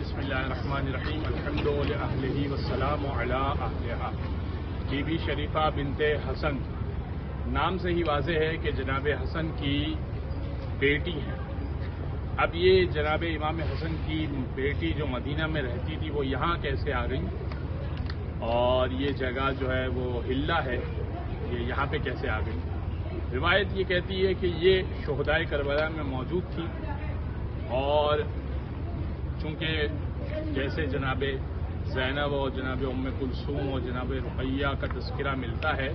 بسم اللہ الرحمن الرحیم الحمد للہ والسلام علی اہلہا۔ بی بی شریفہ بنت حسن نام سے ہی واضح ہے کہ جناب حسن کی بیٹی ہیں۔ اب یہ جناب امام حسن کی بیٹی جو مدینہ میں رہتی تھی وہ یہاں کیسے آ گئی، اور یہ جگہ جو ہے وہ ہلا ہے، یہ یہاں پہ کیسے آ گئی؟ روایت یہ کہتی ہے کہ یہ شہدائے کربلا میں موجود تھی، اور چونکہ جیسے جناب زینب اور جناب ام کلثوم اور جناب رقیہ کا تذکرہ ملتا ہے،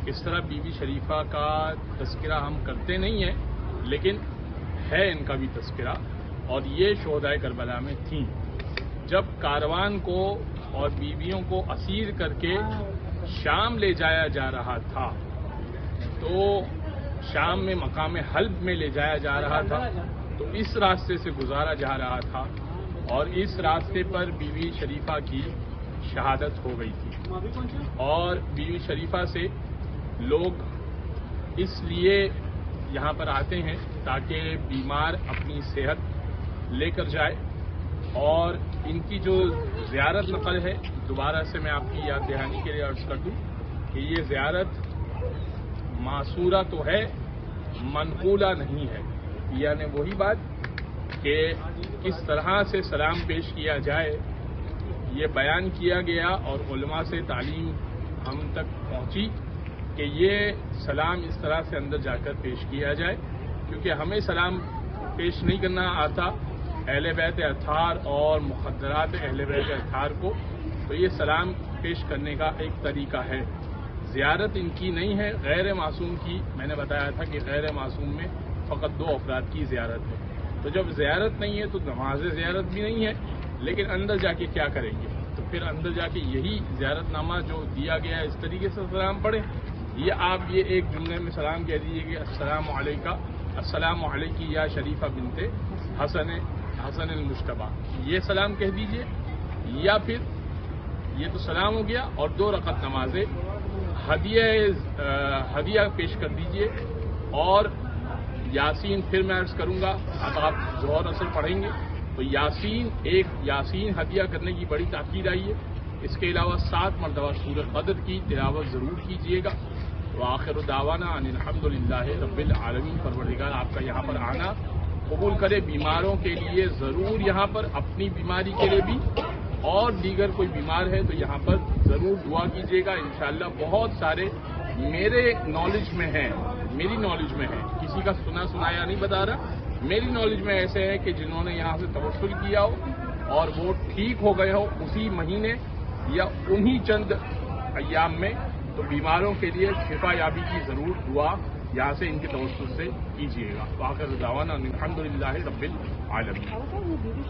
اس طرح بی بی شریفہ کا تذکرہ ہم کرتے نہیں ہیں، لیکن ہے ان کا بھی تذکرہ، اور یہ شہدائے کربلا میں تھیں۔ جب کاروان کو اور بیویوں کو اسیر کر کے شام لے جایا جا رہا تھا، تو شام میں مقام حلب میں لے جایا جا رہا تھا، تو اس راستے سے گزارا جا رہا تھا، اور اس راستے پر بی بی شریفہ کی شہادت ہو گئی تھی۔ اور بی بی شریفہ سے لوگ اس لیے یہاں پر آتے ہیں تاکہ بیمار اپنی صحت لے کر جائے، اور ان کی جو زیارت نقل ہے، دوبارہ سے میں آپ کی یاد دہانی کے لیے عرض کر دوں کہ یہ زیارت معصورہ تو ہے، منقولہ نہیں ہے، یعنی وہی بات کہ کس طرح سے سلام پیش کیا جائے یہ بیان کیا گیا، اور علماء سے تعلیم ہم تک پہنچی کہ یہ سلام اس طرح سے اندر جا کر پیش کیا جائے، کیونکہ ہمیں سلام پیش نہیں کرنا آتا اہل بیت اطہار اور مخدرات اہل بیت اطہار کو، تو یہ سلام پیش کرنے کا ایک طریقہ ہے۔ زیارت ان کی نہیں ہے، غیر معصوم کی میں نے بتایا تھا کہ غیر معصوم میں فقط 2 افراد کی زیارت ہے، تو جب زیارت نہیں ہے تو نماز زیارت بھی نہیں ہے، لیکن اندر جا کے کیا کریں گے؟ تو پھر اندر جا کے یہی زیارت نامہ جو دیا گیا ہے اس طریقے سے سلام پڑھیں، یہ آپ یہ ایک جملے میں سلام کہہ دیجیے کہ السلام علیکہ، السلام علیکی یا شریفہ بنت حسن المجتبیٰ، یہ سلام کہہ دیجیے، یا پھر یہ تو سلام ہو گیا، اور 2 رکعت نمازیں ہدیہ پیش کر دیجیے، اور یاسین پھر میں عرض کروں گا، اب آپ ظہر اثر پڑھیں گے تو یاسین ہدیہ کرنے کی بڑی تاکید آئی ہے۔ اس کے علاوہ 7 مرتبہ سورۃ قدر کی تلاوت ضرور کیجیے گا۔ وآخر دعوانا ان الحمد للہ رب العالمین۔ پروردگار آپ کا یہاں پر آنا قبول کرے، بیماروں کے لیے ضرور یہاں پر، اپنی بیماری کے لیے بھی، اور دیگر کوئی بیمار ہے تو یہاں پر ضرور دعا کیجیے گا۔ انشاءاللہ بہت سارے میرے نالج میں ہیں، میری نالج میں ہے، کسی کا سنایا نہیں بتا رہا، میری نالج میں ایسے ہیں کہ جنہوں نے یہاں سے توسل کیا ہو اور وہ ٹھیک ہو گئے ہو اسی مہینے یا انہی چند ایام میں، تو بیماروں کے لیے شفا یابی کی ضرور دعا یہاں سے ان کے توسل سے کیجیے گا۔ وآخر دعوانا الحمد للہ رب العالمین۔